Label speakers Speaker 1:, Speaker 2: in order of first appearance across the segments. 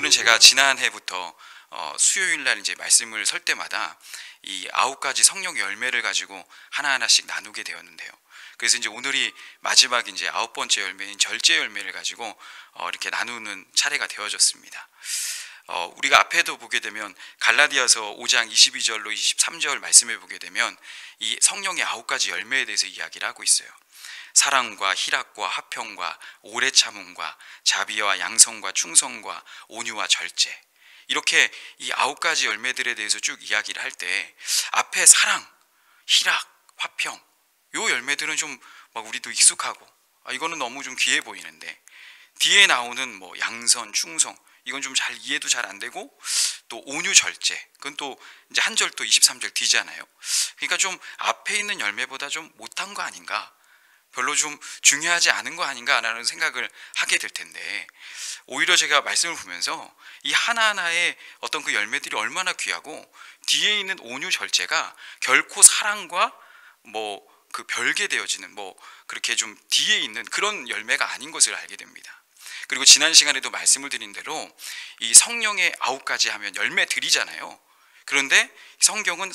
Speaker 1: 오늘은 제가 지난해부터 수요일 날 이제 말씀을 설 때마다 이 9가지 성령 열매를 가지고 하나하나씩 나누게 되었는데요. 그래서 이제 오늘이 마지막 이제 9번째 열매인 절제 열매를 가지고 이렇게 나누는 차례가 되어졌습니다. 우리가 앞에도 보게 되면 갈라디아서 5장 22절로 23절 말씀을 보게 되면 이 성령의 9가지 열매에 대해서 이야기를 하고 있어요. 사랑과 희락과 화평과 오래 참음과 자비와 양성과 충성과 온유와 절제, 이렇게 이 9가지 열매들에 대해서 쭉 이야기를 할 때 앞에 사랑, 희락, 화평, 요 열매들은 좀 막 우리도 익숙하고 이거는 너무 좀 귀해 보이는데, 뒤에 나오는 뭐 양선, 충성, 이건 좀 잘 이해도 잘 안 되고, 또 온유, 절제, 그건 또 이제 한 절 또 23절 뒤잖아요. 그러니까 좀 앞에 있는 열매보다 좀 못한 거 아닌가, 별로 좀 중요하지 않은 거 아닌가라는 생각을 하게 될 텐데, 오히려 제가 말씀을 보면서 이 하나하나의 어떤 그 열매들이 얼마나 귀하고, 뒤에 있는 온유 절제가 결코 사랑과 뭐 그 별개되어지는 뭐 그렇게 좀 뒤에 있는 그런 열매가 아닌 것을 알게 됩니다. 그리고 지난 시간에도 말씀을 드린 대로 이 성령의 9가지 하면 열매들이잖아요. 그런데 성경은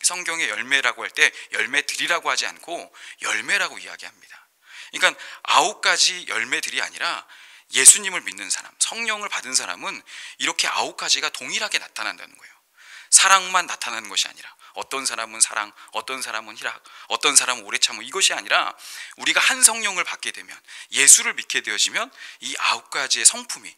Speaker 1: 성경의 열매라고 할 때 열매들이라고 하지 않고 열매라고 이야기합니다. 그러니까 9가지 열매들이 아니라 예수님을 믿는 사람, 성령을 받은 사람은 이렇게 9가지가 동일하게 나타난다는 거예요. 사랑만 나타나는 것이 아니라, 어떤 사람은 사랑, 어떤 사람은 희락, 어떤 사람은 오래 참음, 이것이 아니라 우리가 한 성령을 받게 되면, 예수를 믿게 되어지면 이 9가지의 성품이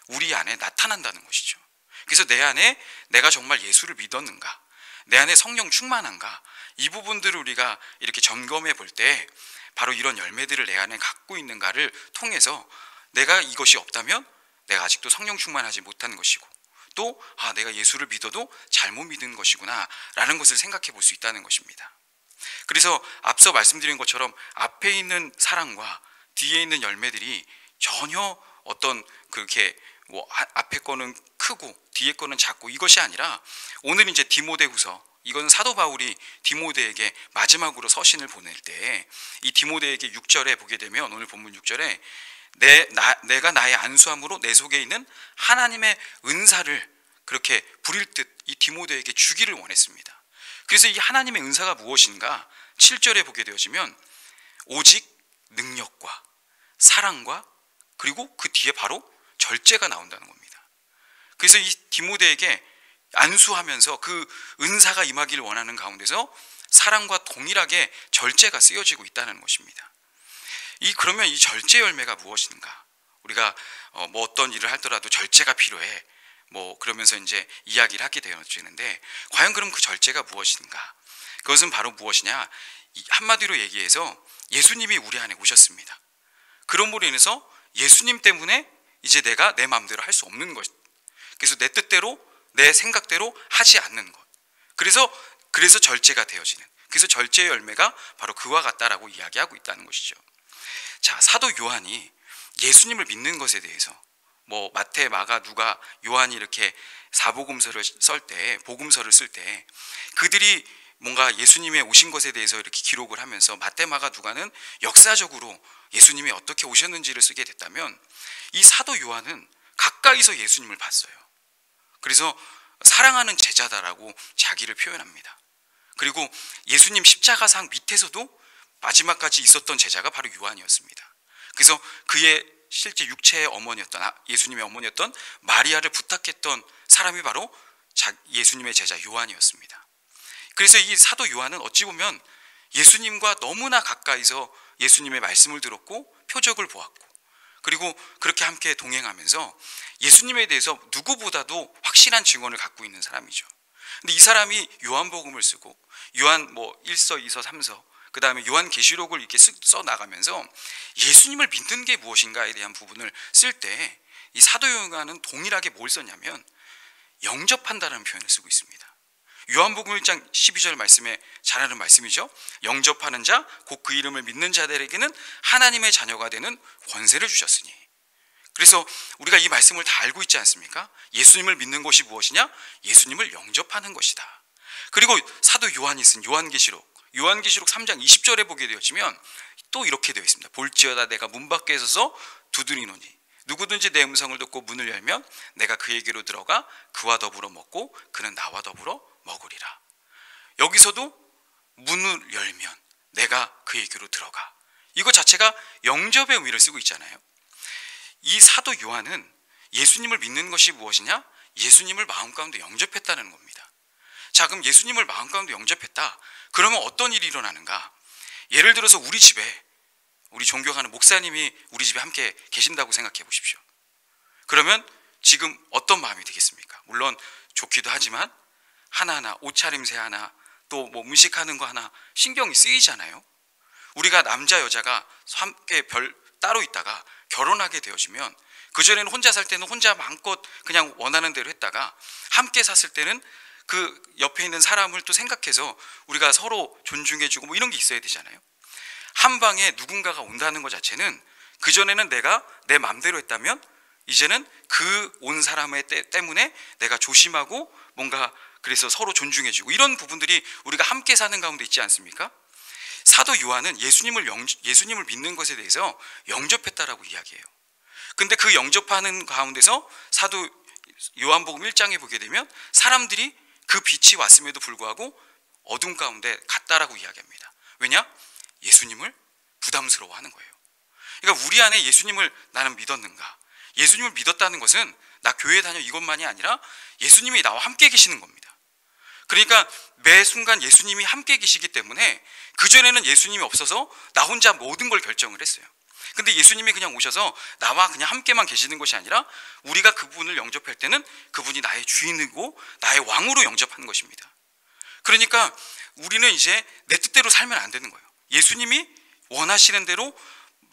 Speaker 1: 우리 안에 나타난다는 것이죠. 그래서 내 안에 내가 정말 예수를 믿었는가, 내 안에 성령 충만한가, 이 부분들을 우리가 이렇게 점검해 볼 때 바로 이런 열매들을 내 안에 갖고 있는가를 통해서 내가 이것이 없다면 내가 아직도 성령 충만하지 못한 것이고, 또 내가 예수를 믿어도 잘못 믿은 것이구나 라는 것을 생각해 볼 수 있다는 것입니다. 그래서 앞서 말씀드린 것처럼 앞에 있는 사랑과 뒤에 있는 열매들이 전혀 어떤 그렇게 뭐 앞에 거는 크고 뒤에 거는 작고 이것이 아니라, 오늘 이제 디모데후서, 이건 사도 바울이 디모데에게 마지막으로 서신을 보낼 때 이 디모데에게 6절에 보게 되면, 오늘 본문 6절에 내가 나의 안수함으로 내 속에 있는 하나님의 은사를 그렇게 부릴 듯 이 디모데에게 주기를 원했습니다. 그래서 이 하나님의 은사가 무엇인가 7절에 보게 되어지면 오직 능력과 사랑과 그리고 그 뒤에 바로 절제가 나온다는 겁니다. 그래서 이 디모데에게 안수하면서 그 은사가 임하기를 원하는 가운데서 사랑과 동일하게 절제가 쓰여지고 있다는 것입니다. 그러면 이 절제 열매가 무엇인가? 우리가 뭐 어떤 일을 하더라도 절제가 필요해, 뭐 그러면서 이제 이야기를 하게 되어지는데, 과연 그럼 그 절제가 무엇인가? 그것은 바로 무엇이냐? 한마디로 얘기해서 예수님이 우리 안에 오셨습니다. 그럼으로 인해서 예수님 때문에 이제 내가 내 마음대로 할 수 없는 것, 그래서 내 뜻대로 내 생각대로 하지 않는 것, 그래서 절제가 되어지는, 그래서 절제의 열매가 바로 그와 같다라고 이야기하고 있다는 것이죠. 자, 사도 요한이 예수님을 믿는 것에 대해서 뭐 마태, 마가, 누가, 요한이 이렇게 사복음서를 복음서를 쓸 때 그들이 뭔가 예수님의 오신 것에 대해서 이렇게 기록을 하면서 마태, 마가, 누가는 역사적으로 예수님이 어떻게 오셨는지를 쓰게 됐다면, 이 사도 요한은 가까이서 예수님을 봤어요. 그래서 사랑하는 제자다라고 자기를 표현합니다. 그리고 예수님 십자가상 밑에서도 마지막까지 있었던 제자가 바로 요한이었습니다. 그래서 그의 실제 육체의 어머니였던, 예수님의 어머니였던 마리아를 부탁했던 사람이 바로 예수님의 제자 요한이었습니다. 그래서 이 사도 요한은 어찌 보면 예수님과 너무나 가까이서 예수님의 말씀을 들었고 표적을 보았고, 그리고 그렇게 함께 동행하면서 예수님에 대해서 누구보다도 확실한 증언을 갖고 있는 사람이죠. 근데 이 사람이 요한복음을 쓰고 요한 뭐 1서, 2서, 3서, 그 다음에 요한계시록을 이렇게 써 나가면서 예수님을 믿는 게 무엇인가에 대한 부분을 쓸 때 이 사도 요한은 동일하게 뭘 썼냐면 영접한다는 표현을 쓰고 있습니다. 요한복음 1장 12절 말씀에 잘 아는 말씀이죠. 영접하는 자, 곧 그 이름을 믿는 자들에게는 하나님의 자녀가 되는 권세를 주셨으니. 그래서 우리가 이 말씀을 다 알고 있지 않습니까? 예수님을 믿는 것이 무엇이냐? 예수님을 영접하는 것이다. 그리고 사도 요한이 쓴 요한계시록 3장 20절에 보게 되어지면 또 이렇게 되어 있습니다. 볼지어다 내가 문 밖에 서서 두드리노니 누구든지 내 음성을 듣고 문을 열면 내가 그에게로 들어가 그와 더불어 먹고 그는 나와 더불어 먹으리라. 여기서도 문을 열면 내가 그에게로 들어가, 이거 자체가 영접의 의미를 쓰고 있잖아요. 이 사도 요한은 예수님을 믿는 것이 무엇이냐? 예수님을 마음 가운데 영접했다는 겁니다. 자, 그럼 예수님을 마음 가운데 영접했다, 그러면 어떤 일이 일어나는가? 예를 들어서 우리 집에 우리 존경하는 목사님이 우리 집에 함께 계신다고 생각해 보십시오. 그러면 지금 어떤 마음이 되겠습니까? 물론 좋기도 하지만 하나하나 옷차림새 하나, 또 뭐 음식하는 거 하나 신경이 쓰이잖아요. 우리가 남자 여자가 함께 따로 있다가 결혼하게 되어지면, 그전에는 혼자 살 때는 혼자 마음껏 그냥 원하는 대로 했다가 함께 샀을 때는 그 옆에 있는 사람을 또 생각해서 우리가 서로 존중해주고 뭐 이런 게 있어야 되잖아요. 한 방에 누군가가 온다는 것 자체는, 그전에는 내가 내 맘대로 했다면 이제는 그 온 사람의 때문에 내가 조심하고 뭔가 그래서 서로 존중해주고, 이런 부분들이 우리가 함께 사는 가운데 있지 않습니까? 사도 요한은 예수님을 믿는 것에 대해서 영접했다라고 이야기해요. 근데 그 영접하는 가운데서 사도 요한복음 1장에 보게 되면 사람들이 그 빛이 왔음에도 불구하고 어둠 가운데 갔다라고 이야기합니다. 왜냐? 예수님을 부담스러워하는 거예요. 그러니까 우리 안에 예수님을 나는 믿었는가? 예수님을 믿었다는 것은 나 교회 다녀 이것만이 아니라 예수님이 나와 함께 계시는 겁니다. 그러니까 매 순간 예수님이 함께 계시기 때문에, 그전에는 예수님이 없어서 나 혼자 모든 걸 결정을 했어요. 근데 예수님이 그냥 오셔서 나와 그냥 함께만 계시는 것이 아니라 우리가 그분을 영접할 때는 그분이 나의 주인이고 나의 왕으로 영접하는 것입니다. 그러니까 우리는 이제 내 뜻대로 살면 안 되는 거예요. 예수님이 원하시는 대로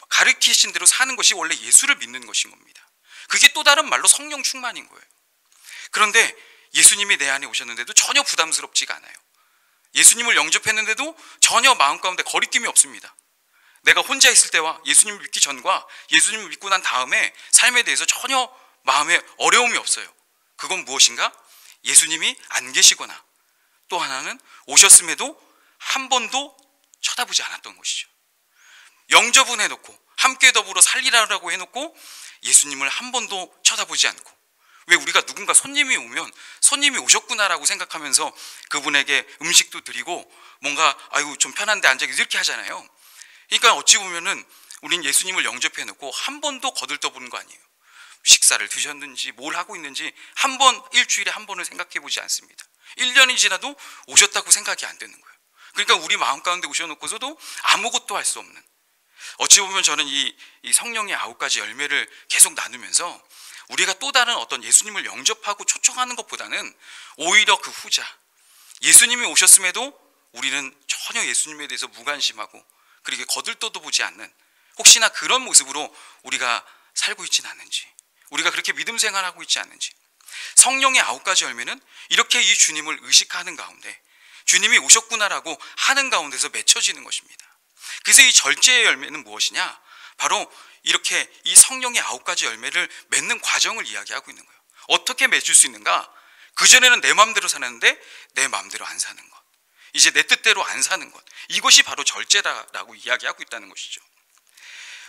Speaker 1: 가르치신 대로 사는 것이 원래 예수를 믿는 것인 겁니다. 그게 또 다른 말로 성령 충만인 거예요. 그런데 예수님이 내 안에 오셨는데도 전혀 부담스럽지가 않아요. 예수님을 영접했는데도 전혀 마음 가운데 거리낌이 없습니다. 내가 혼자 있을 때와 예수님을 믿기 전과 예수님을 믿고 난 다음에 삶에 대해서 전혀 마음에 어려움이 없어요. 그건 무엇인가? 예수님이 안 계시거나 또 하나는 오셨음에도 한 번도 쳐다보지 않았던 것이죠. 영접은 해놓고 함께 더불어 살리라고 해놓고 예수님을 한 번도 쳐다보지 않고, 왜 우리가 누군가 손님이 오면 손님이 오셨구나라고 생각하면서 그분에게 음식도 드리고 뭔가 아유 좀 편한데 앉아 이렇게 하잖아요. 그러니까 어찌 보면은 우린 예수님을 영접해 놓고 한 번도 거들떠보는 거 아니에요. 식사를 드셨는지 뭘 하고 있는지 한 번, 일주일에 한 번을 생각해 보지 않습니다. 1년이 지나도 오셨다고 생각이 안 되는 거예요. 그러니까 우리 마음 가운데 오셔놓고서도 아무것도 할 수 없는, 어찌 보면 저는 이 성령의 9가지 열매를 계속 나누면서 우리가 또 다른 어떤 예수님을 영접하고 초청하는 것보다는 오히려 그 후자, 예수님이 오셨음에도 우리는 전혀 예수님에 대해서 무관심하고 그렇게 거들떠도 보지 않는, 혹시나 그런 모습으로 우리가 살고 있지는 않는지, 우리가 그렇게 믿음 생활하고 있지 않는지. 성령의 9가지 열매는 이렇게 이 주님을 의식하는 가운데 주님이 오셨구나라고 하는 가운데서 맺혀지는 것입니다. 그래서 이 절제의 열매는 무엇이냐? 바로 이렇게 이 성령의 9가지 열매를 맺는 과정을 이야기하고 있는 거예요. 어떻게 맺을 수 있는가? 그전에는 내 마음대로 살았는데 내 마음대로 안 사는 것, 이제 내 뜻대로 안 사는 것, 이것이 바로 절제라고 이야기하고 있다는 것이죠.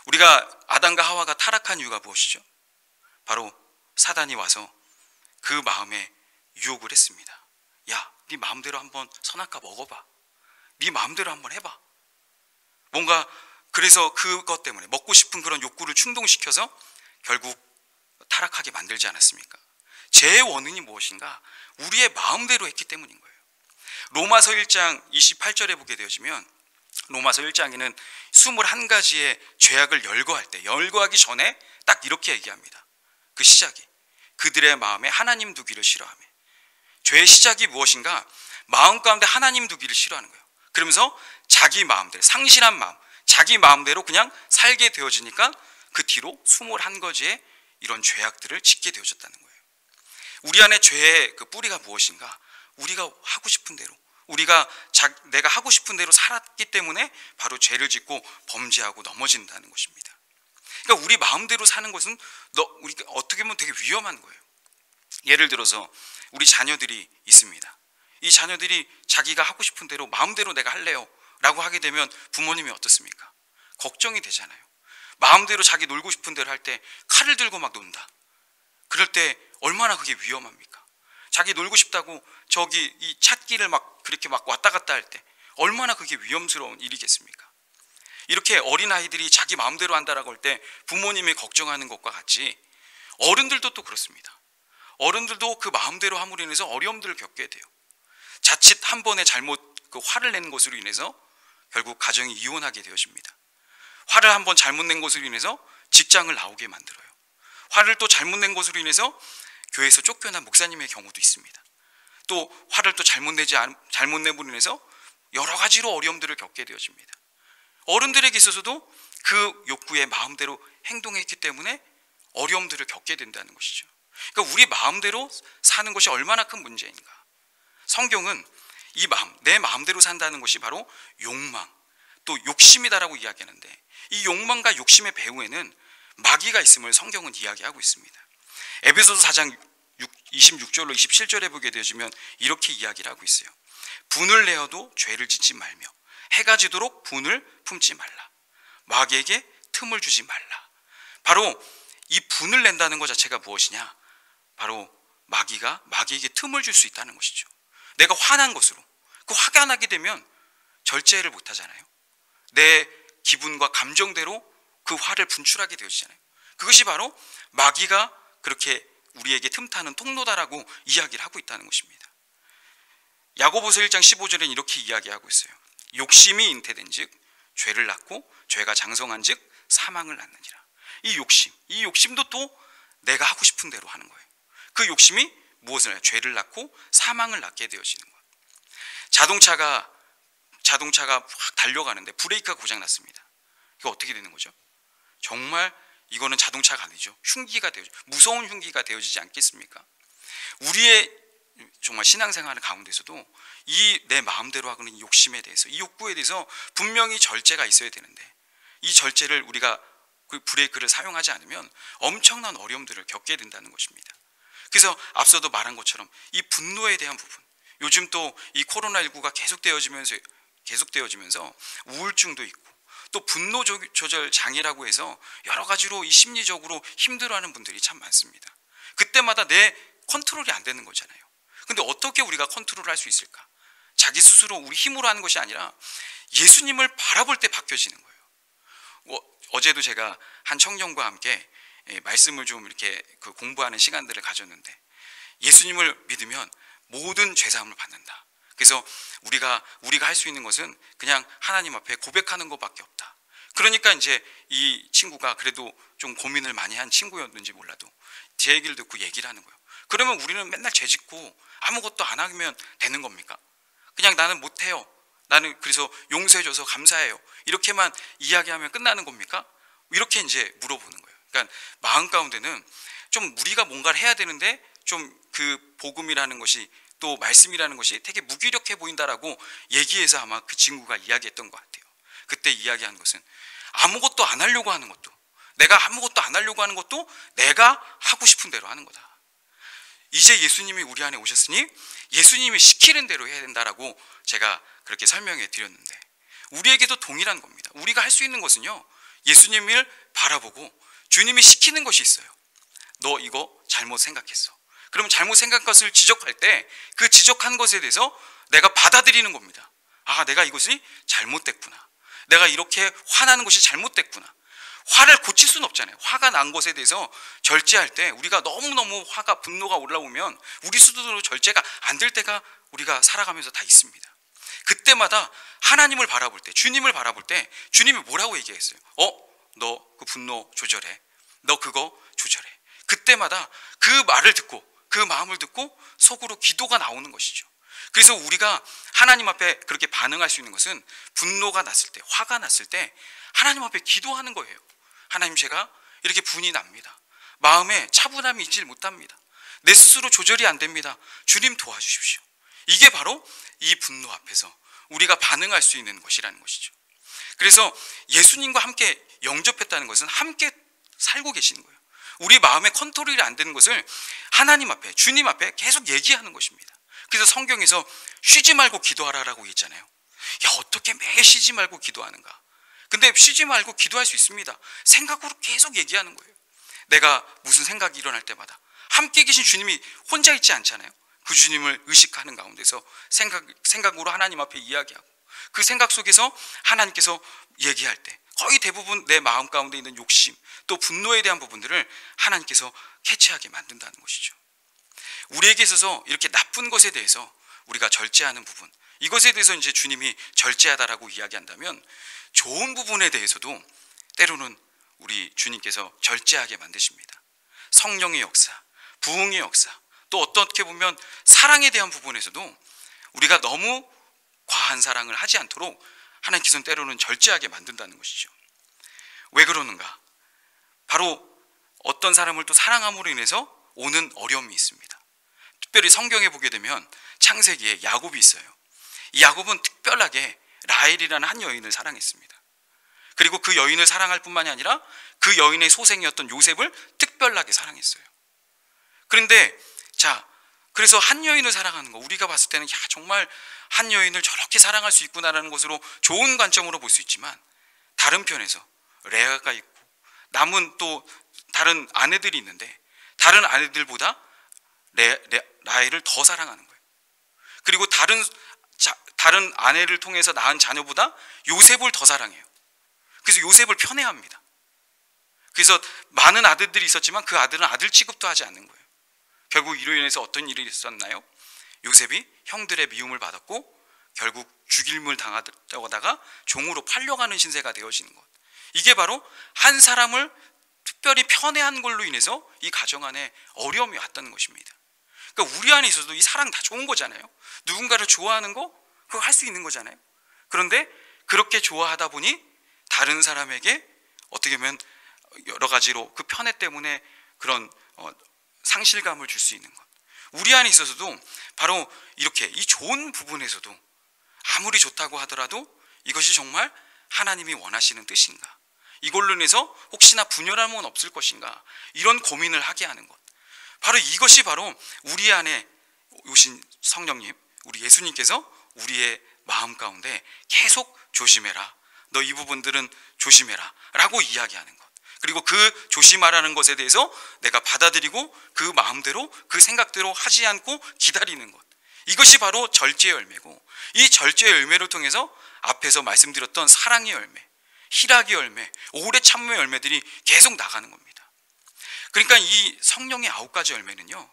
Speaker 1: 우리가 아담과 하와가 타락한 이유가 무엇이죠? 바로 사단이 와서 그 마음에 유혹을 했습니다. 야, 네 마음대로 한번 선악과 먹어봐. 네 마음대로 한번 해봐. 뭔가 그래서 그것 때문에 먹고 싶은 그런 욕구를 충동시켜서 결국 타락하게 만들지 않았습니까? 죄의 원인이 무엇인가? 우리의 마음대로 했기 때문인 거예요. 로마서 1장 28절에 보게 되어지면, 로마서 1장에는 21가지의 죄악을 열거할 때, 열거하기 전에 딱 이렇게 얘기합니다. 그 시작이 그들의 마음에 하나님 두기를 싫어하며. 죄의 시작이 무엇인가? 마음 가운데 하나님 두기를 싫어하는 거예요. 그러면서 자기 마음대로, 상실한 마음, 자기 마음대로 그냥 살게 되어지니까 그 뒤로 21가지의 이런 죄악들을 짓게 되어졌다는 거예요. 우리 안에 죄의 그 뿌리가 무엇인가? 우리가 하고 싶은 대로, 내가 하고 싶은 대로 살았기 때문에 바로 죄를 짓고 범죄하고 넘어진다는 것입니다. 그러니까 우리 마음대로 사는 것은 우리가 어떻게 보면 되게 위험한 거예요. 예를 들어서 우리 자녀들이 있습니다. 이 자녀들이 자기가 하고 싶은 대로 마음대로 내가 할래요 라고 하게 되면 부모님이 어떻습니까? 걱정이 되잖아요. 마음대로 자기 놀고 싶은 대로 할 때 칼을 들고 막 논다. 그럴 때 얼마나 그게 위험합니까? 자기 놀고 싶다고 저기 이 찻길을 막 그렇게 막 왔다 갔다 할 때 얼마나 그게 위험스러운 일이겠습니까? 이렇게 어린아이들이 자기 마음대로 한다라고 할 때 부모님이 걱정하는 것과 같이 어른들도 또 그렇습니다. 어른들도 그 마음대로 함으로 인해서 어려움들을 겪게 돼요. 자칫 한 번에 잘못 그 화를 내는 것으로 인해서 결국 가정이 이혼하게 되어집니다. 화를 한 번 잘못 낸 것으로 인해서 직장을 나오게 만들어요. 화를 또 잘못 낸 것으로 인해서 교회에서 쫓겨난 목사님의 경우도 있습니다. 또 화를 또 잘못 내므로 인해서 여러 가지로 어려움들을 겪게 되어집니다. 어른들에게 있어서도 그 욕구에 마음대로 행동했기 때문에 어려움들을 겪게 된다는 것이죠. 그러니까 우리 마음대로 사는 것이 얼마나 큰 문제인가. 성경은 이 마음, 내 마음대로 산다는 것이 바로 욕망, 또 욕심이다라고 이야기하는데, 이 욕망과 욕심의 배후에는 마귀가 있음을 성경은 이야기하고 있습니다. 에베소서 4장 26절로 27절에 보게 되어지면 이렇게 이야기를 하고 있어요. 분을 내어도 죄를 짓지 말며 해가 지도록 분을 품지 말라. 마귀에게 틈을 주지 말라. 바로 이 분을 낸다는 것 자체가 무엇이냐? 바로 마귀에게 틈을 줄 수 있다는 것이죠. 내가 화난 것으로, 그 화가 나게 되면 절제를 못 하잖아요. 내 기분과 감정대로 그 화를 분출하게 되어지잖아요. 그것이 바로 마귀가 그렇게 우리에게 틈타는 통로다라고 이야기를 하고 있다는 것입니다. 야고보서 1장 15절에는 이렇게 이야기하고 있어요. 욕심이 잉태된 즉 죄를 낳고 죄가 장성한 즉 사망을 낳느니라. 이 욕심도 또 내가 하고 싶은 대로 하는 거예요. 그 욕심이 무엇을 해요? 죄를 낳고 사망을 낳게 되어지는 거예요. 자동차가 확 달려가는데 브레이크가 고장 났습니다. 이거 어떻게 되는 거죠? 정말 이거는 자동차가 아니죠. 흉기가 되어져, 무서운 흉기가 되어지지 않겠습니까? 우리의 정말 신앙생활 가운데서도 이 내 마음대로 하는 이 욕심에 대해서, 이 욕구에 대해서 분명히 절제가 있어야 되는데, 이 절제를 우리가 그 브레이크를 사용하지 않으면 엄청난 어려움들을 겪게 된다는 것입니다. 그래서 앞서도 말한 것처럼 이 분노에 대한 부분, 요즘 또 이 코로나19가 계속되어지면서 우울증도 있고, 또 분노 조절 장애라고 해서 여러 가지로 이 심리적으로 힘들어하는 분들이 참 많습니다. 그때마다 내 컨트롤이 안 되는 거잖아요. 근데 어떻게 우리가 컨트롤할 수 있을까? 자기 스스로 우리 힘으로 하는 것이 아니라 예수님을 바라볼 때 바뀌어지는 거예요. 어제도 제가 한 청년과 함께 말씀을 좀 이렇게 공부하는 시간들을 가졌는데, 예수님을 믿으면 모든 죄사함을 받는다. 그래서 우리가 할 수 있는 것은 그냥 하나님 앞에 고백하는 것밖에 없다. 그러니까 이제 이 친구가 그래도 좀 고민을 많이 한 친구였는지 몰라도 제 얘기를 듣고 얘기를 하는 거예요. 그러면 우리는 맨날 죄 짓고 아무것도 안 하면 되는 겁니까? 그냥 나는 못해요, 나는 그래서 용서해줘서 감사해요, 이렇게만 이야기하면 끝나는 겁니까? 이렇게 이제 물어보는 거예요. 그러니까 마음 가운데는 좀 우리가 뭔가를 해야 되는데 좀 그 복음이라는 것이, 또 말씀이라는 것이 되게 무기력해 보인다라고 얘기해서 아마 그 친구가 이야기했던 것 같아요. 그때 이야기한 것은 아무것도 안 하려고 하는 것도, 내가 아무것도 안 하려고 하는 것도 내가 하고 싶은 대로 하는 거다. 이제 예수님이 우리 안에 오셨으니 예수님이 시키는 대로 해야 된다라고 제가 그렇게 설명해 드렸는데, 우리에게도 동일한 겁니다. 우리가 할 수 있는 것은요, 예수님을 바라보고 주님이 시키는 것이 있어요. 너 이거 잘못 생각했어. 그러면 잘못 생각한 것을 지적할 때 그 지적한 것에 대해서 내가 받아들이는 겁니다. 아, 내가 이것이 잘못됐구나. 내가 이렇게 화나는 것이 잘못됐구나. 화를 고칠 수는 없잖아요. 화가 난 것에 대해서 절제할 때 우리가 너무너무 분노가 올라오면 우리 스스로 절제가 안 될 때가 우리가 살아가면서 다 있습니다. 그때마다 하나님을 바라볼 때, 주님을 바라볼 때 주님이 뭐라고 얘기했어요? 너 그 분노 조절해. 너 그거 조절해. 그때마다 그 말을 듣고 그 마음을 듣고 속으로 기도가 나오는 것이죠. 그래서 우리가 하나님 앞에 그렇게 반응할 수 있는 것은 분노가 났을 때, 화가 났을 때 하나님 앞에 기도하는 거예요. 하나님, 제가 이렇게 분이 납니다. 마음에 차분함이 있질 못합니다. 내 스스로 조절이 안 됩니다. 주님 도와주십시오. 이게 바로 이 분노 앞에서 우리가 반응할 수 있는 것이라는 것이죠. 그래서 예수님과 함께 영접했다는 것은 함께 살고 계시는 거예요. 우리 마음의 컨트롤이 안 되는 것을 하나님 앞에, 주님 앞에 계속 얘기하는 것입니다. 그래서 성경에서 쉬지 말고 기도하라라고 했잖아요. 야, 어떻게 매일 쉬지 말고 기도하는가? 근데 쉬지 말고 기도할 수 있습니다. 생각으로 계속 얘기하는 거예요. 내가 무슨 생각이 일어날 때마다 함께 계신 주님이 혼자 있지 않잖아요. 그 주님을 의식하는 가운데서 생각으로 하나님 앞에 이야기하고, 그 생각 속에서 하나님께서 얘기할 때 거의 대부분 내 마음 가운데 있는 욕심, 또 분노에 대한 부분들을 하나님께서 캐치하게 만든다는 것이죠. 우리에게 있어서 이렇게 나쁜 것에 대해서 우리가 절제하는 부분, 이것에 대해서 이제 주님이 절제하다라고 이야기한다면, 좋은 부분에 대해서도 때로는 우리 주님께서 절제하게 만드십니다. 성령의 역사, 부흥의 역사, 또 어떻게 보면 사랑에 대한 부분에서도 우리가 너무 과한 사랑을 하지 않도록 하나님께서는 때로는 절제하게 만든다는 것이죠. 왜 그러는가? 바로 어떤 사람을 또 사랑함으로 인해서 오는 어려움이 있습니다. 특별히 성경에 보게 되면 창세기에 야곱이 있어요. 이 야곱은 특별하게 라헬이라는 한 여인을 사랑했습니다. 그리고 그 여인을 사랑할 뿐만이 아니라 그 여인의 소생이었던 요셉을 특별하게 사랑했어요. 그런데 그래서 한 여인을 사랑하는 거, 우리가 봤을 때는 정말 한 여인을 저렇게 사랑할 수 있구나라는 것으로 좋은 관점으로 볼 수 있지만, 다른 편에서 레아가 있고 남은 또 다른 아내들이 있는데 다른 아내들보다 라헬을 더 사랑하는 거예요. 그리고 다른 아내를 통해서 낳은 자녀보다 요셉을 더 사랑해요. 그래서 요셉을 편애합니다. 그래서 많은 아들들이 있었지만 그 아들은 아들 취급도 하지 않는 거예요. 결국 이로 인해서 어떤 일이 있었나요? 요셉이 형들의 미움을 받았고 결국 죽임을 당하려고 하다가 종으로 팔려가는 신세가 되어지는 것. 이게 바로 한 사람을 특별히 편애한 걸로 인해서 이 가정 안에 어려움이 왔다는 것입니다. 그러니까 우리 안에 있어도 이 사랑 다 좋은 거잖아요. 누군가를 좋아하는 거, 그거 할 수 있는 거잖아요. 그런데 그렇게 좋아하다 보니 다른 사람에게 어떻게 보면 여러 가지로 그 편애 때문에 그런 상실감을 줄 수 있는 것. 우리 안에 있어서도 바로 이렇게 이 좋은 부분에서도 아무리 좋다고 하더라도 이것이 정말 하나님이 원하시는 뜻인가, 이걸로 인해서 혹시나 분열함은 없을 것인가, 이런 고민을 하게 하는 것. 바로 이것이 바로 우리 안에 오신 성령님, 우리 예수님께서 우리의 마음 가운데 계속 조심해라, 너 이 부분들은 조심해라 라고 이야기하는 것. 그리고 그 조심하라는 것에 대해서 내가 받아들이고 그 마음대로 그 생각대로 하지 않고 기다리는 것. 이것이 바로 절제의 열매고, 이 절제의 열매를 통해서 앞에서 말씀드렸던 사랑의 열매, 희락의 열매, 오래 참음의 열매들이 계속 나가는 겁니다. 그러니까 이 성령의 9가지 열매는요,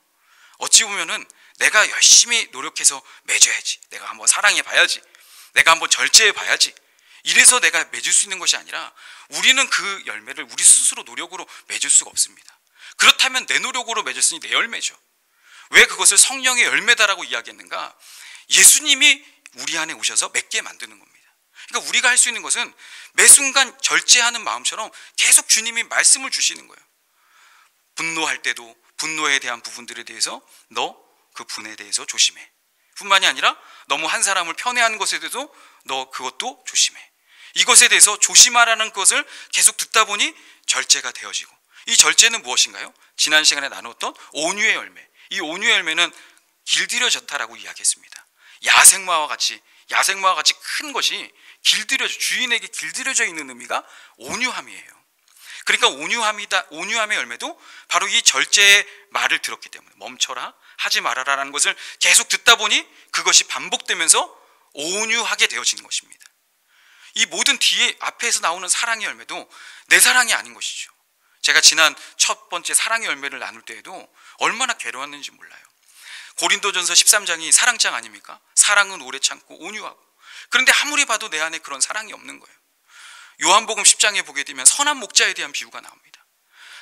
Speaker 1: 어찌 보면은 내가 열심히 노력해서 맺어야지, 내가 한번 사랑해 봐야지, 내가 한번 절제해 봐야지, 이래서 내가 맺을 수 있는 것이 아니라 우리는 그 열매를 우리 스스로 노력으로 맺을 수가 없습니다. 그렇다면 내 노력으로 맺었으니 내 열매죠. 왜 그것을 성령의 열매다라고 이야기했는가? 예수님이 우리 안에 오셔서 맺게 만드는 겁니다. 그러니까 우리가 할 수 있는 것은 매 순간 절제하는 마음처럼 계속 주님이 말씀을 주시는 거예요. 분노할 때도 분노에 대한 부분들에 대해서 너 그 분에 대해서 조심해. 뿐만이 아니라 너무 한 사람을 편애하는 것에 대해서 너 그것도 조심해. 이것에 대해서 조심하라는 것을 계속 듣다 보니 절제가 되어지고, 이 절제는 무엇인가요? 지난 시간에 나눴던 온유의 열매. 이 온유의 열매는 길들여졌다라고 이야기했습니다. 야생마와 같이 큰 것이 주인에게 길들여져 있는 의미가 온유함이에요. 그러니까 온유함의 열매도 바로 이 절제의 말을 들었기 때문에, 멈춰라, 하지 말아라라는 것을 계속 듣다 보니 그것이 반복되면서 온유하게 되어지는 것입니다. 이 모든 뒤에 앞에서 나오는 사랑의 열매도 내 사랑이 아닌 것이죠. 제가 지난 첫 번째 사랑의 열매를 나눌 때에도 얼마나 괴로웠는지 몰라요. 고린도전서 13장이 사랑장 아닙니까? 사랑은 오래 참고 온유하고. 그런데 아무리 봐도 내 안에 그런 사랑이 없는 거예요. 요한복음 10장에 보게 되면 선한 목자에 대한 비유가 나옵니다.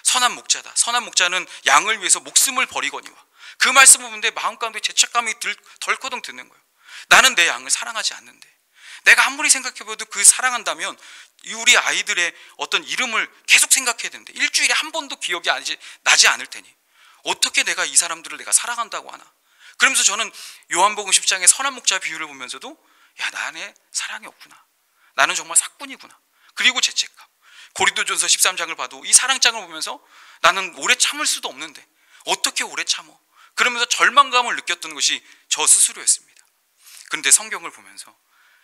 Speaker 1: 선한 목자다. 선한 목자는 양을 위해서 목숨을 버리거니와. 그 말씀을 보는데 마음 가운데 죄책감이 덜커덩 드는 거예요. 나는 내 양을 사랑하지 않는데, 내가 아무리 생각해봐도 그 사랑한다면 우리 아이들의 어떤 이름을 계속 생각해야 되는데 일주일에 한 번도 기억이 나지 않을 테니 어떻게 내가 이 사람들을 내가 사랑한다고 하나. 그러면서 저는 요한복음 10장의 선한 목자 비유를 보면서도 나 안에 사랑이 없구나, 나는 정말 사꾼이구나, 그리고 죄책감. 고린도전서 13장을 봐도 이 사랑장을 보면서 나는 오래 참을 수도 없는데 어떻게 오래 참어, 그러면서 절망감을 느꼈던 것이 저 스스로였습니다. 그런데 성경을 보면서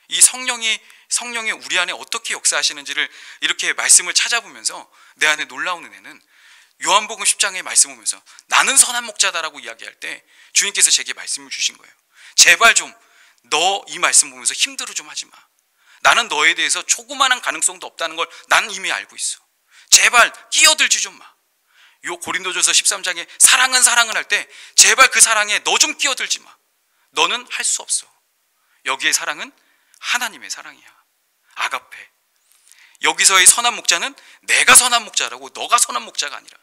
Speaker 1: 이 성령이 우리 안에 어떻게 역사하시는지를 이렇게 말씀을 찾아보면서 내 안에 놀라운 은혜는 요한복음 10장의 말씀 보면서 나는 선한 목자다라고 이야기할 때 주님께서 제게 말씀을 주신 거예요. 제발 좀 너 이 말씀 보면서 힘들어 좀 하지 마. 나는 너에 대해서 조그마한 가능성도 없다는 걸 난 이미 알고 있어. 제발 끼어들지 좀 마. 요 고린도전서 13장에 사랑은 할 때 제발 그 사랑에 너 좀 끼어들지 마. 너는 할 수 없어. 여기에 사랑은 하나님의 사랑이야. 아가페. 여기서의 선한 목자는 내가 선한 목자라고 너가 선한 목자가 아니라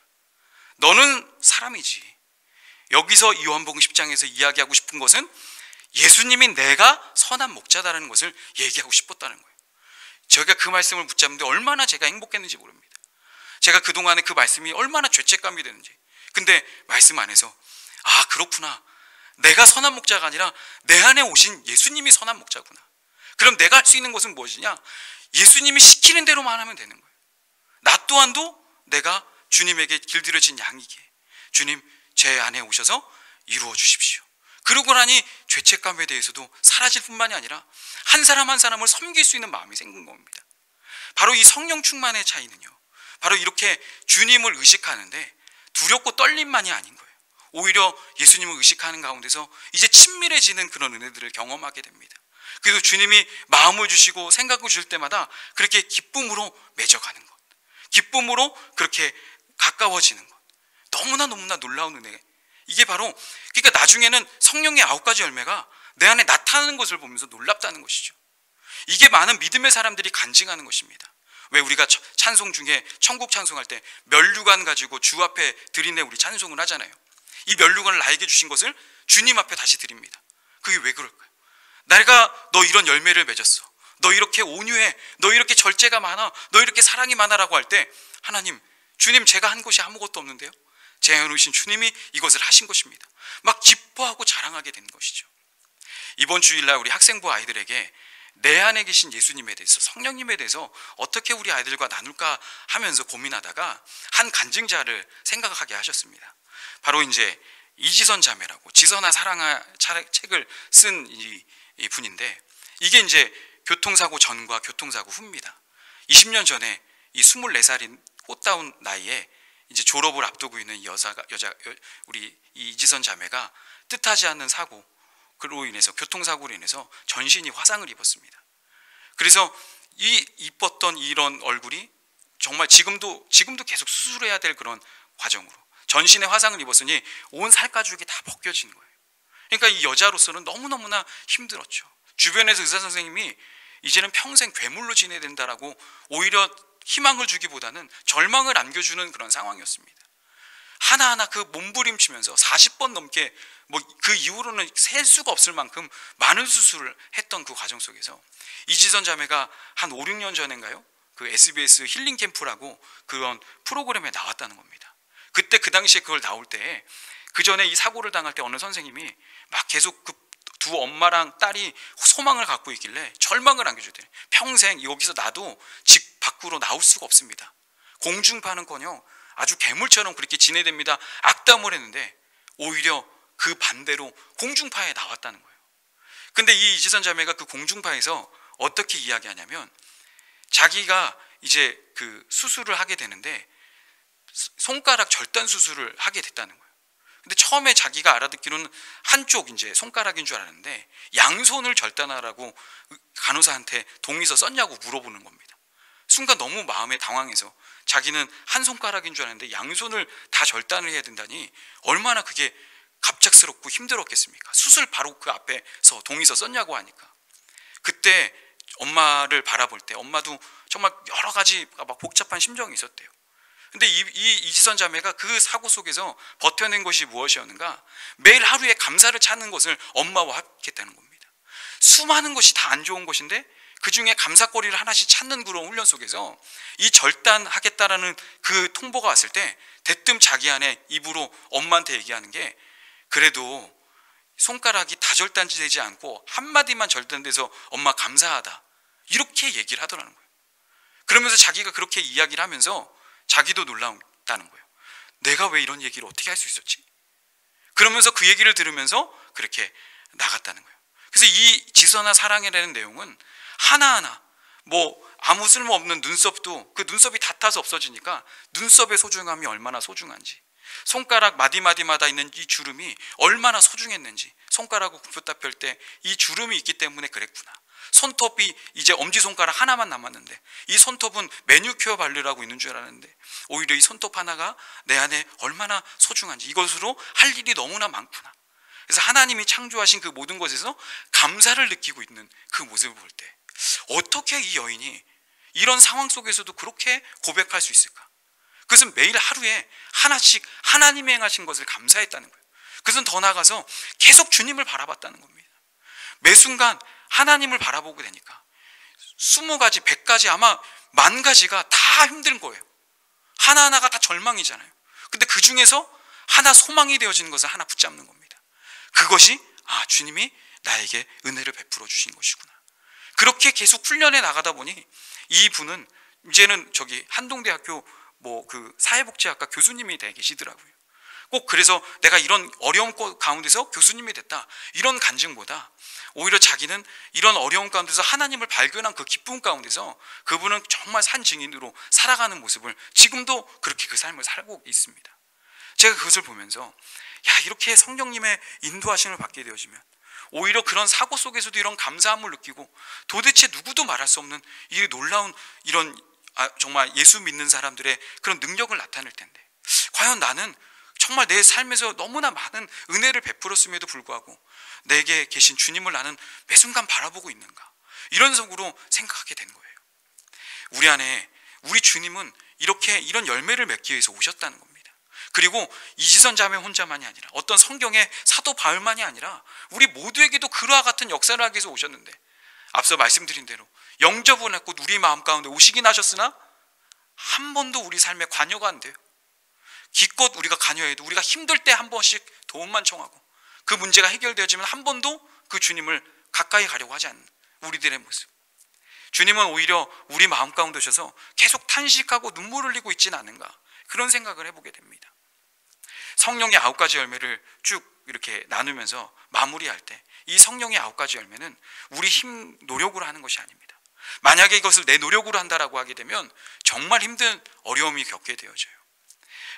Speaker 1: 너는 사람이지. 여기서 요한복음 10장에서 이야기하고 싶은 것은 예수님이 내가 선한 목자다라는 것을 얘기하고 싶었다는 거예요. 저희가 그 말씀을 붙잡는데 얼마나 제가 행복했는지 모릅니다. 제가 그동안에 그 말씀이 얼마나 죄책감이 되는지. 근데 말씀 안에서 아 그렇구나. 내가 선한 목자가 아니라 내 안에 오신 예수님이 선한 목자구나. 그럼 내가 할 수 있는 것은 무엇이냐? 예수님이 시키는 대로만 하면 되는 거예요. 나 또한도 내가 주님에게 길들여진 양이기에 주님 제 안에 오셔서 이루어 주십시오. 그러고 나니 죄책감에 대해서도 사라질 뿐만이 아니라 한 사람 한 사람을 섬길 수 있는 마음이 생긴 겁니다. 바로 이 성령 충만의 차이는요, 바로 이렇게 주님을 의식하는데 두렵고 떨림만이 아닌 거예요. 오히려 예수님을 의식하는 가운데서 이제 친밀해지는 그런 은혜들을 경험하게 됩니다. 그래서 주님이 마음을 주시고 생각을 주실 때마다 그렇게 기쁨으로 맺어가는 것, 기쁨으로 그렇게 가까워지는 것, 너무나 놀라운 은혜. 이게 바로 그러니까 나중에는 성령의 9가지 열매가 내 안에 나타나는 것을 보면서 놀랍다는 것이죠. 이게 많은 믿음의 사람들이 간증하는 것입니다. 왜 우리가 찬송 중에 천국 찬송할 때 면류관 가지고 주 앞에 드리네 우리 찬송을 하잖아요. 이 면류관을 나에게 주신 것을 주님 앞에 다시 드립니다. 그게 왜 그럴까요? 내가 너 이런 열매를 맺었어, 너 이렇게 온유해, 너 이렇게 절제가 많아, 너 이렇게 사랑이 많아라고 할 때 하나님, 주님 제가 한 것이 아무것도 없는데요, 제 안에 오신 주님이 이것을 하신 것입니다. 막 기뻐하고 자랑하게 되는 것이죠. 이번 주일날 우리 학생부 아이들에게 내 안에 계신 예수님에 대해서, 성령님에 대해서 어떻게 우리 아이들과 나눌까 하면서 고민하다가 한 간증자를 생각하게 하셨습니다. 바로 이제 이지선 자매라고 지선아 사랑아 책을 쓴 이 분인데, 이게 이제 교통사고 전과 교통사고 후입니다. 20년 전에 이 24살인 꽃다운 나이에 이제 졸업을 앞두고 있는 우리 이지선 자매가 뜻하지 않는 사고로 인해서, 교통사고로 인해서 전신이 화상을 입었습니다. 그래서 이 이뻤던 이런 얼굴이 정말 지금도 계속 수술해야 될 그런 과정으로 전신에 화상을 입었으니 온 살가죽이 다 벗겨지는 거예요. 그러니까 이 여자로서는 너무너무나 힘들었죠. 주변에서 의사 선생님이 이제는 평생 괴물로 지내야 된다라고 오히려 희망을 주기보다는 절망을 안겨주는 그런 상황이었습니다. 하나하나 그 몸부림치면서 40번 넘게 그 이후로는 셀 수가 없을 만큼 많은 수술을 했던 그 과정 속에서 이지선 자매가 한 5, 6년 전인가요? 그 SBS 힐링 캠프라고 그런 프로그램에 나왔다는 겁니다. 그때 그 당시에 그걸 나올 때, 그 전에 이 사고를 당할 때 어느 선생님이 막 계속 그 두 엄마랑 딸이 소망을 갖고 있길래 절망을 안겨주대. 평생 여기서 나도 집 밖으로 나올 수가 없습니다. 공중파는커녕 아주 괴물처럼 그렇게 지내됩니다. 악담을 했는데 오히려 그 반대로 공중파에 나왔다는 거예요. 근데 이 이지선 자매가 그 공중파에서 어떻게 이야기하냐면, 자기가 이제 그 수술을 하게 되는데 손가락 절단 수술을 하게 됐다는 거예요. 근데 처음에 자기가 알아듣기로는 한쪽 이제 손가락인 줄 알았는데 양손을 절단하라고 간호사한테 동의서 썼냐고 물어보는 겁니다. 순간 너무 마음에 당황해서 자기는 한 손가락인 줄 알았는데 양손을 다 절단을 해야 된다니 얼마나 그게 갑작스럽고 힘들었겠습니까? 수술 바로 그 앞에서 동의서 썼냐고 하니까. 그때 엄마를 바라볼 때 엄마도 정말 여러 가지 막 복잡한 심정이 있었대요. 근데 이 이지선 자매가 그 사고 속에서 버텨낸 것이 무엇이었는가? 매일 하루에 감사를 찾는 것을 엄마와 하겠다는 겁니다. 수많은 것이 다 안 좋은 것인데 그 중에 감사거리를 하나씩 찾는 그런 훈련 속에서 이 절단하겠다라는 그 통보가 왔을 때 대뜸 자기 안에 입으로 엄마한테 얘기하는 게, 그래도 손가락이 다 절단되지 않고 한마디만 절단돼서 엄마 감사하다, 이렇게 얘기를 하더라는 거예요. 그러면서 자기가 그렇게 이야기를 하면서 자기도 놀라웠다는 거예요. 내가 왜 이런 얘기를 어떻게 할 수 있었지? 그러면서 그 얘기를 들으면서 그렇게 나갔다는 거예요. 그래서 이 지선아 사랑이라는 내용은 하나하나 뭐 아무 쓸모없는 눈썹도 그 눈썹이 다 타서 없어지니까 눈썹의 소중함이 얼마나 소중한지, 손가락 마디마디마다 있는 이 주름이 얼마나 소중했는지, 손가락을 굽혔다 펼 때 이 주름이 있기 때문에 그랬구나. 손톱이 이제 엄지손가락 하나만 남았는데 이 손톱은 매니큐어 바르라고 있는 줄 알았는데 오히려 이 손톱 하나가 내 안에 얼마나 소중한지, 이것으로 할 일이 너무나 많구나. 그래서 하나님이 창조하신 그 모든 것에서 감사를 느끼고 있는 그 모습을 볼 때 어떻게 이 여인이 이런 상황 속에서도 그렇게 고백할 수 있을까? 그것은 매일 하루에 하나씩 하나님이 행하신 것을 감사했다는 거예요. 그것은 더 나아가서 계속 주님을 바라봤다는 겁니다. 매 순간 하나님을 바라보게 되니까 20가지, 100가지, 아마 10,000가지가 다 힘든 거예요. 하나하나가 다 절망이잖아요. 근데 그 중에서 하나 소망이 되어지는 것을 하나 붙잡는 겁니다. 그것이 주님이 나에게 은혜를 베풀어 주신 것이구나. 그렇게 계속 훈련해 나가다 보니 이분은 이제는 저기 한동대학교 그 사회복지학과 교수님이 돼 계시더라고요. 꼭 그래서 내가 이런 어려움 가운데서 교수님이 됐다, 이런 간증보다 오히려 자기는 이런 어려움 가운데서 하나님을 발견한 그 기쁨 가운데서 그분은 정말 산 증인으로 살아가는 모습을 지금도 그렇게 그 삶을 살고 있습니다. 제가 그것을 보면서 이렇게 성령님의 인도하심을 받게 되어지면 오히려 그런 사고 속에서도 이런 감사함을 느끼고 도대체 누구도 말할 수 없는 이 놀라운 이런 정말 예수 믿는 사람들의 그런 능력을 나타낼 텐데, 과연 나는 정말 내 삶에서 너무나 많은 은혜를 베풀었음에도 불구하고 내게 계신 주님을 나는 매 순간 바라보고 있는가, 이런 속으로 생각하게 된 거예요. 우리 안에 우리 주님은 이런 열매를 맺기 위해서 오셨다는 겁니다. 그리고 이지선 자매 혼자만이 아니라 어떤 성경의 사도 바울만이 아니라 우리 모두에게도 그와 같은 역사를 하기 위해서 오셨는데, 앞서 말씀드린 대로 영접을 했고 우리 마음 가운데 오시긴 하셨으나 한 번도 우리 삶에 관여가 안 돼요. 기껏 우리가 관여해도 우리가 힘들 때 한 번씩 도움만 청하고 그 문제가 해결되어지면 한 번도 그 주님을 가까이 가려고 하지 않는 우리들의 모습. 주님은 오히려 우리 마음 가운데 오셔서 계속 탄식하고 눈물을 흘리고 있지는 않은가, 그런 생각을 해보게 됩니다. 성령의 9가지 열매를 쭉 이렇게 나누면서 마무리할 때 이 성령의 9가지 열매는 우리 힘, 노력으로 하는 것이 아닙니다. 만약에 이것을 내 노력으로 한다라고 하게 되면 정말 힘든 어려움이 겪게 되어져요.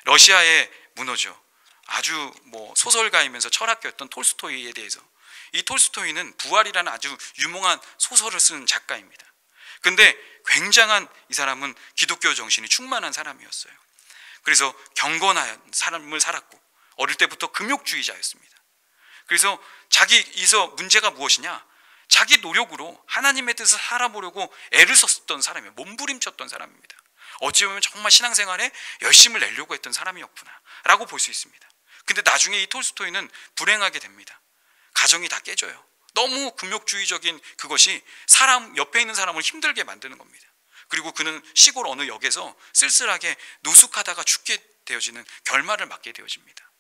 Speaker 1: 러시아의 문호죠. 아주 소설가이면서 철학가였던 톨스토이에 대해서, 이 톨스토이는 부활이라는 아주 유명한 소설을 쓴 작가입니다. 근데 굉장한, 이 사람은 기독교 정신이 충만한 사람이었어요. 그래서 경건한 삶을 살았고 어릴 때부터 금욕주의자였습니다. 그래서 자기에서 문제가 무엇이냐, 자기 노력으로 하나님의 뜻을 살아보려고 애를 썼던 사람이에요. 몸부림쳤던 사람입니다. 어찌 보면 정말 신앙생활에 열심을 내려고 했던 사람이었구나 라고 볼 수 있습니다. 근데 나중에 이 톨스토이는 불행하게 됩니다. 가정이 다 깨져요. 너무 금욕주의적인 그것이 사람 옆에 있는 사람을 힘들게 만드는 겁니다. 그리고 그는 시골 어느 역에서 쓸쓸하게 노숙하다가 죽게 되어지는 결말을 맞게 되어집니다.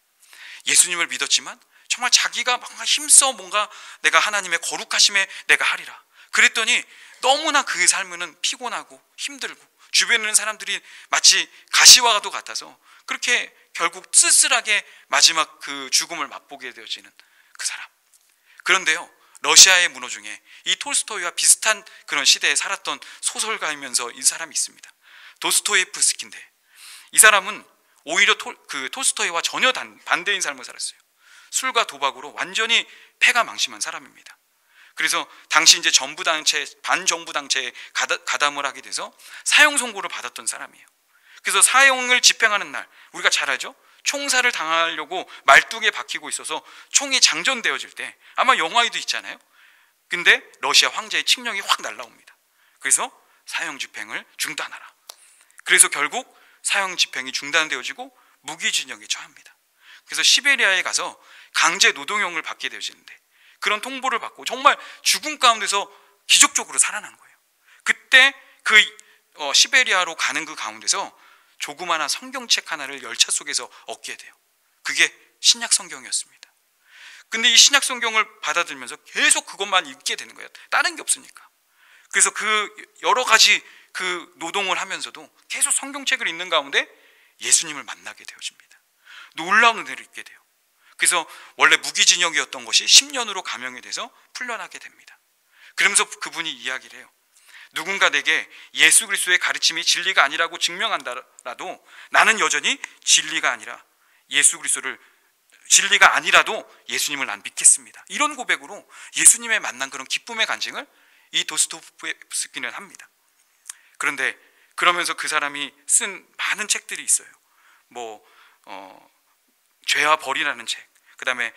Speaker 1: 예수님을 믿었지만 정말 자기가 뭔가 힘써 뭔가 내가 하나님의 거룩하심에 내가 하리라 그랬더니 너무나 그 삶은 피곤하고 힘들고 주변에 있는 사람들이 마치 가시와도 같아서 그렇게 결국 쓸쓸하게 마지막 그 죽음을 맛보게 되어지는 그 사람. 그런데요, 러시아의 문호 중에 이 톨스토이와 비슷한 그런 시대에 살았던 소설가이면서 이 사람이 있습니다. 도스토예프스키인데, 이 사람은 오히려 톨스토이와 전혀 반대인 삶을 살았어요. 술과 도박으로 완전히 패가 망심한 사람입니다. 그래서 당시 이제 반정부 단체에 가담을 하게 돼서 사형 선고를 받았던 사람이에요. 그래서 사형을 집행하는 날, 우리가 잘 알죠? 총살을 당하려고 말뚝에 박히고 있어서 총이 장전되어질 때, 아마 영화에도 있잖아요. 근데 러시아 황제의 칙령이 확 날라옵니다. 그래서 사형 집행을 중단하라. 그래서 결국 사형 집행이 중단되어지고 무기징역에 처합니다. 그래서 시베리아에 가서 강제 노동형을 받게 되어지는데, 그런 통보를 받고 정말 죽음 가운데서 기적적으로 살아난 거예요. 그때 시베리아로 가는 그 가운데서 조그마한 성경책 하나를 열차 속에서 얻게 돼요. 그게 신약 성경이었습니다. 근데 이 신약 성경을 받아들면서 계속 그것만 읽게 되는 거예요. 다른 게 없으니까. 그래서 그 여러 가지 그 노동을 하면서도 계속 성경책을 읽는 가운데 예수님을 만나게 되어집니다. 놀라운 은혜를 입게 돼요. 그래서 원래 무기징역이었던 것이 10년으로 감형이 돼서 풀려나게 됩니다. 그러면서 그분이 이야기를 해요. 누군가 내게 예수 그리스도의 가르침이 진리가 아니라고 증명한다라도 나는 여전히 진리가 아니라도 예수님을 난 믿겠습니다. 이런 고백으로 예수님의 만난 그런 기쁨의 간증을 이 도스토옙스키는 합니다. 그런데 그러면서 그 사람이 쓴 많은 책들이 있어요. 죄와 벌이라는 책, 그 다음에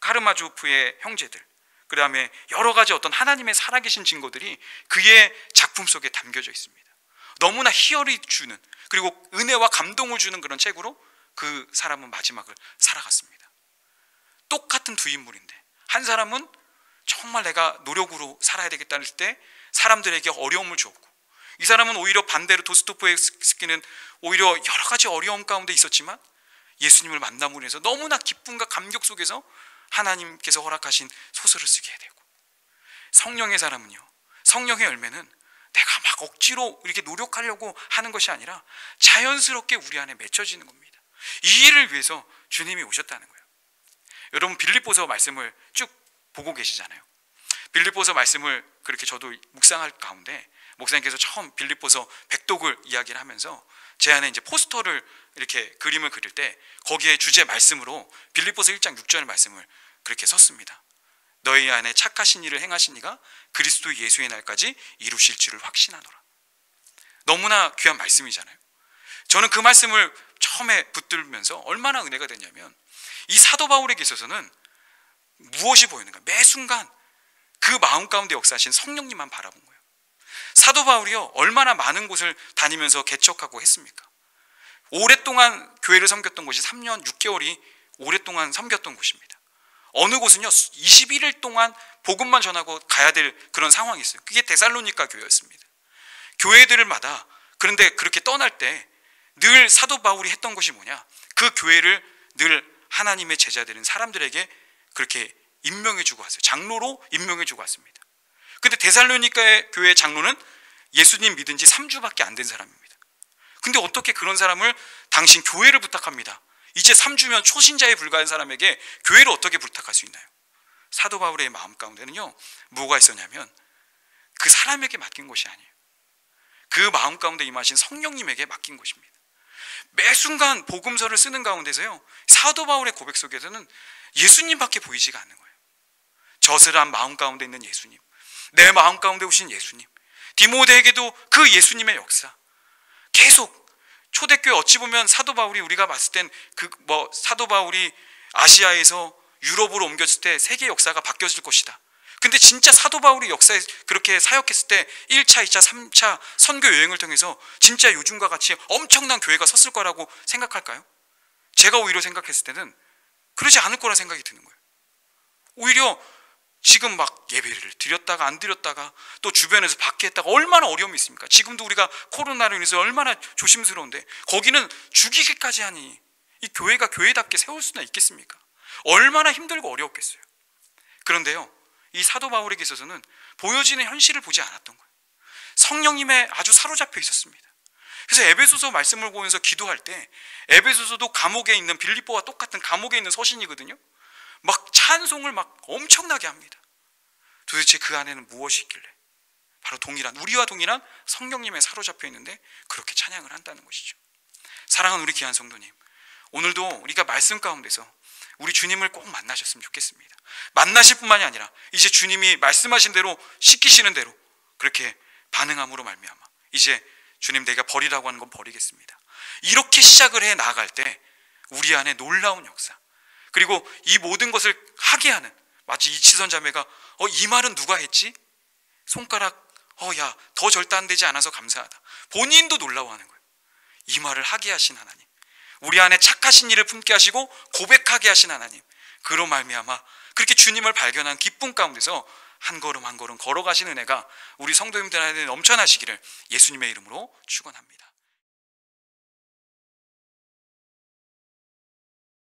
Speaker 1: 카르마조프의 형제들, 그 다음에 여러 가지 어떤 하나님의 살아계신 증거들이 그의 작품 속에 담겨져 있습니다. 너무나 희열이 주는, 그리고 은혜와 감동을 주는 그런 책으로 그 사람은 마지막을 살아갔습니다. 똑같은 두 인물인데 한 사람은 정말 내가 노력으로 살아야 되겠다는 때 사람들에게 어려움을 주었고, 이 사람은 오히려 반대로 도스토옙스키는 오히려 여러 가지 어려움 가운데 있었지만 예수님을 만남으로 해서 너무나 기쁨과 감격 속에서 하나님께서 허락하신 소설을 쓰게 되고, 성령의 사람은요, 성령의 열매는 내가 막 억지로 이렇게 노력하려고 하는 것이 아니라 자연스럽게 우리 안에 맺혀지는 겁니다. 이 일을 위해서 주님이 오셨다는 거예요. 여러분 빌립보서 말씀을 쭉 보고 계시잖아요. 빌립보서 말씀을 그렇게 저도 묵상할 가운데 목사님께서 처음 빌립보서 백독을 이야기를 하면서 제 안에 이제 포스터를 이렇게 그림을 그릴 때 거기에 주제 말씀으로 빌립보서 1장 6절 말씀을 그렇게 썼습니다. 너희 안에 착하신 일을 행하신 이가 그리스도 예수의 날까지 이루실 줄을 확신하노라. 너무나 귀한 말씀이잖아요. 저는 그 말씀을 처음에 붙들면서 얼마나 은혜가 됐냐면, 이 사도 바울에게 있어서는 무엇이 보이는가? 매 순간 그 마음 가운데 역사하신 성령님만 바라본 거예요. 사도 바울이요, 얼마나 많은 곳을 다니면서 개척하고 했습니까? 오랫동안 교회를 섬겼던 곳이 3년 6개월이 오랫동안 섬겼던 곳입니다. 어느 곳은요 21일 동안 복음만 전하고 가야 될 그런 상황이 있어요. 그게 데살로니가 교회였습니다. 교회들마다, 그런데 그렇게 떠날 때 늘 사도 바울이 했던 것이 뭐냐, 그 교회를 늘 하나님의 제자들인 사람들에게 그렇게 임명해 주고 왔어요. 장로로 임명해 주고 왔습니다. 근데 데살로니가의 교회 장로는 예수님 믿은 지 3주밖에 안 된 사람입니다. 근데 어떻게 그런 사람을 당신 교회를 부탁합니다. 이제 3주면 초신자에 불과한 사람에게 교회를 어떻게 부탁할 수 있나요? 사도 바울의 마음 가운데는요 뭐가 있었냐면, 그 사람에게 맡긴 것이 아니에요. 그 마음 가운데 임하신 성령님에게 맡긴 것입니다. 매 순간 복음서를 쓰는 가운데서요 사도 바울의 고백 속에서는 예수님밖에 보이지가 않는 거예요. 저슬한 마음 가운데 있는 예수님, 내 마음 가운데 오신 예수님, 디모데에게도 그 예수님의 역사, 계속 초대교회, 어찌 보면 사도 바울이, 우리가 봤을 땐 사도 바울이 아시아에서 유럽으로 옮겼을 때 세계 역사가 바뀌어질 것이다. 근데 진짜 사도 바울이 역사에 그렇게 사역했을 때 1차, 2차, 3차 선교 여행을 통해서 진짜 요즘과 같이 엄청난 교회가 섰을 거라고 생각할까요? 제가 오히려 생각했을 때는 그러지 않을 거라 생각이 드는 거예요. 오히려 지금 막 예배를 드렸다가 안 드렸다가 또 주변에서 밖에 했다가 얼마나 어려움이 있습니까? 지금도 우리가 코로나로 인해서 얼마나 조심스러운데 거기는 죽이기까지 하니 이 교회가 교회답게 세울 수나 있겠습니까? 얼마나 힘들고 어려웠겠어요. 그런데요 이 사도 바울에게 있어서는 보여지는 현실을 보지 않았던 거예요. 성령님에 아주 사로잡혀 있었습니다. 그래서 에베소서 말씀을 보면서 기도할 때, 에베소서도 감옥에 있는, 빌립보와 똑같은 감옥에 있는 서신이거든요. 막 찬송을 막 엄청나게 합니다. 도대체 그 안에는 무엇이 있길래 바로 우리와 동일한 성령님에 사로잡혀 있는데 그렇게 찬양을 한다는 것이죠. 사랑하는 우리 귀한 성도님, 오늘도 우리가 말씀 가운데서 우리 주님을 꼭 만나셨으면 좋겠습니다. 만나실 뿐만이 아니라 이제 주님이 말씀하신 대로, 시키시는 대로 그렇게 반응함으로 말미암아 이제 주님, 내가 버리라고 하는 건 버리겠습니다, 이렇게 시작을 해 나아갈 때 우리 안에 놀라운 역사, 그리고 이 모든 것을 하게 하는, 마치 이치선 자매가 이 말은 누가 했지? 손가락 야 더 절단되지 않아서 감사하다. 본인도 놀라워하는 거예요. 이 말을 하게 하신 하나님, 우리 안에 착하신 일을 품게 하시고 고백하게 하신 하나님, 그로 말미암아 그렇게 주님을 발견한 기쁨 가운데서 한 걸음 한 걸음 걸어가시는 은혜가 우리 성도님들 안에 넘쳐나시기를 예수님의 이름으로 축원합니다.